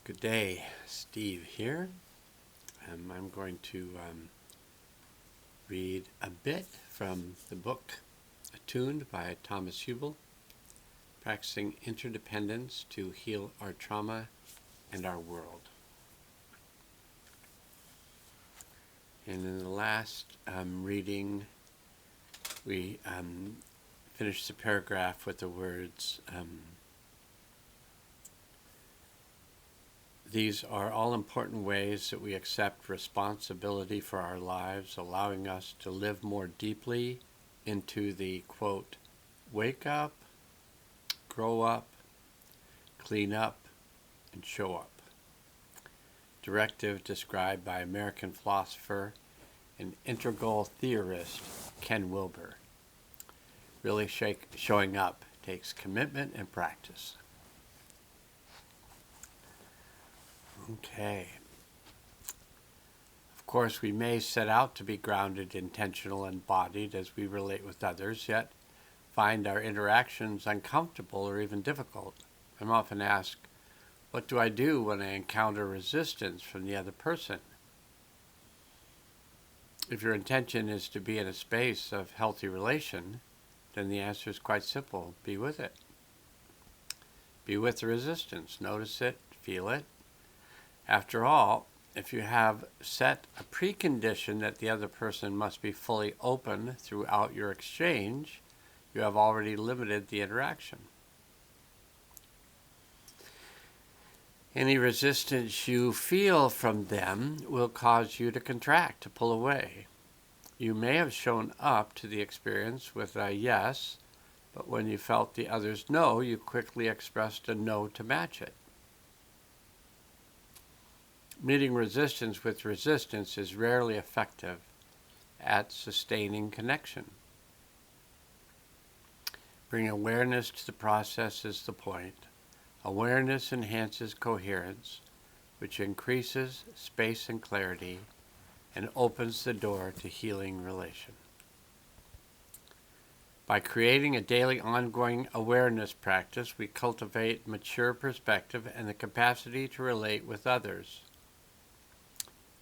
Good day, Steve here. I'm going to read a bit from the book Attuned by Thomas Hubl, Practicing Interdependence to Heal Our Trauma and Our World. And in the last reading, we finished the paragraph with the words, these are all important ways that we accept responsibility for our lives, allowing us to live more deeply into the, quote, wake up, grow up, clean up, and show up directive described by American philosopher and integral theorist Ken Wilber. Really showing up takes commitment and practice. Okay. Of course, we may set out to be grounded, intentional, and embodied as we relate with others, yet find our interactions uncomfortable or even difficult. I'm often asked, what do I do when I encounter resistance from the other person? If your intention is to be in a space of healthy relation, then the answer is quite simple. Be with it. Be with the resistance. Notice it, feel it. After all, if you have set a precondition that the other person must be fully open throughout your exchange, you have already limited the interaction. Any resistance you feel from them will cause you to contract, to pull away. You may have shown up to the experience with a yes, but when you felt the other's no, you quickly expressed a no to match it. Meeting resistance with resistance is rarely effective at sustaining connection. Bring awareness to the process is the point. Awareness enhances coherence, which increases space and clarity and opens the door to healing relation. By creating a daily ongoing awareness practice, we cultivate mature perspective and the capacity to relate with others,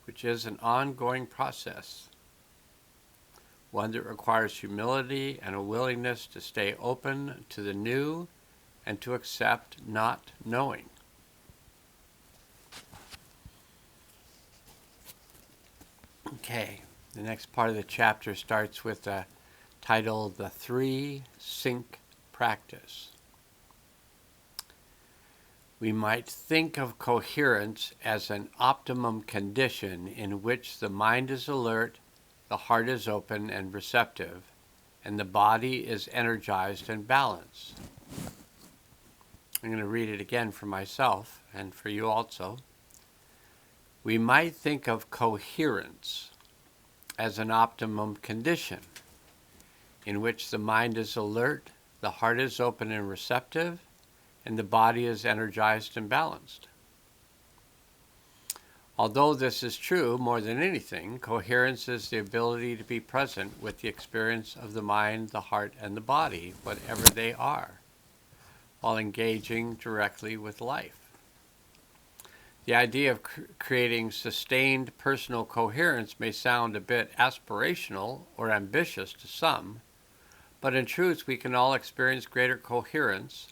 which is an ongoing process, one that requires humility and a willingness to stay open to the new and to accept not knowing. Okay, the next part of the chapter starts with the title, The 3 Sync Practice. We might think of coherence as an optimum condition in which the mind is alert, the heart is open and receptive, and the body is energized and balanced. I'm going to read it again for myself and for you also. We might think of coherence as an optimum condition in which the mind is alert, the heart is open and receptive, and the body is energized and balanced. Although this is true more than anything, coherence is the ability to be present with the experience of the mind, the heart, and the body, whatever they are, while engaging directly with life. The idea of creating sustained personal coherence may sound a bit aspirational or ambitious to some, but in truth we can all experience greater coherence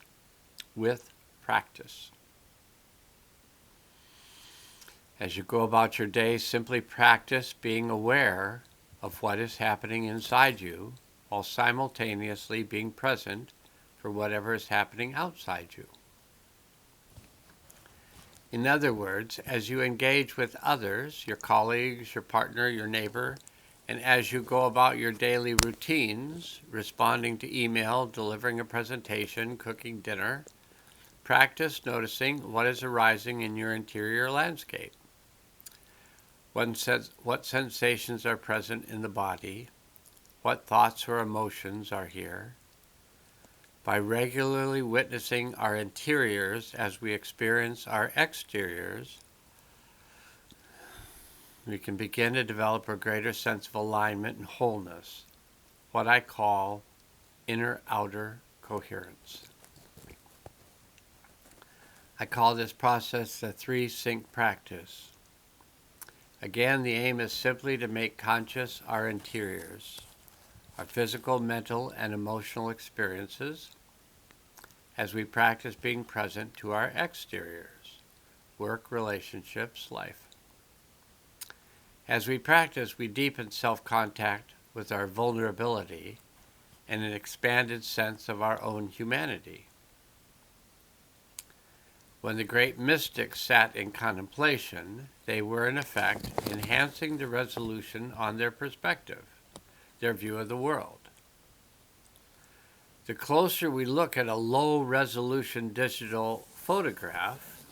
with practice. As you go about your day, simply practice being aware of what is happening inside you while simultaneously being present for whatever is happening outside you. In other words, as you engage with others, your colleagues, your partner, your neighbor, and as you go about your daily routines, responding to email, delivering a presentation, cooking dinner, practice noticing what is arising in your interior landscape. What sensations are present in the body? What thoughts or emotions are here? By regularly witnessing our interiors as we experience our exteriors, we can begin to develop a greater sense of alignment and wholeness, what I call inner-outer coherence. I call this process the 3-sync practice. Again, the aim is simply to make conscious our interiors, our physical, mental, and emotional experiences, as we practice being present to our exteriors, work, relationships, life. As we practice, we deepen self-contact with our vulnerability and an expanded sense of our own humanity. When the great mystics sat in contemplation, they were in effect enhancing the resolution on their perspective, their view of the world. The closer we look at a low-resolution digital photograph,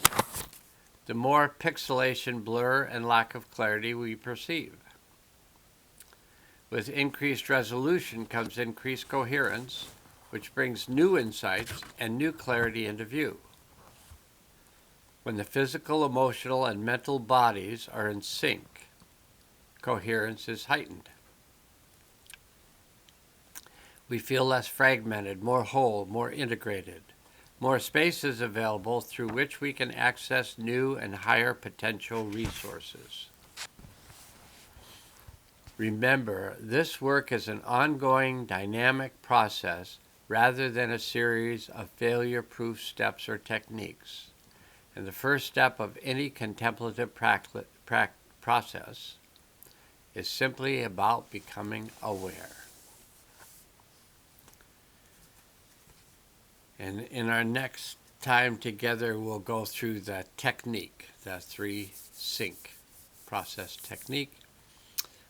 the more pixelation, blur, and lack of clarity we perceive. With increased resolution comes increased coherence, which brings new insights and new clarity into view. When the physical, emotional, and mental bodies are in sync, coherence is heightened. We feel less fragmented, more whole, more integrated. More space is available through which we can access new and higher potential resources. Remember, this work is an ongoing, dynamic process rather than a series of failure-proof steps or techniques. And the first step of any contemplative process is simply about becoming aware. And in our next time together, we'll go through the technique, the 3-sync process technique.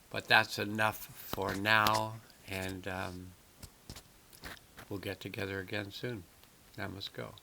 But that's enough for now, and we'll get together again soon. Namaste.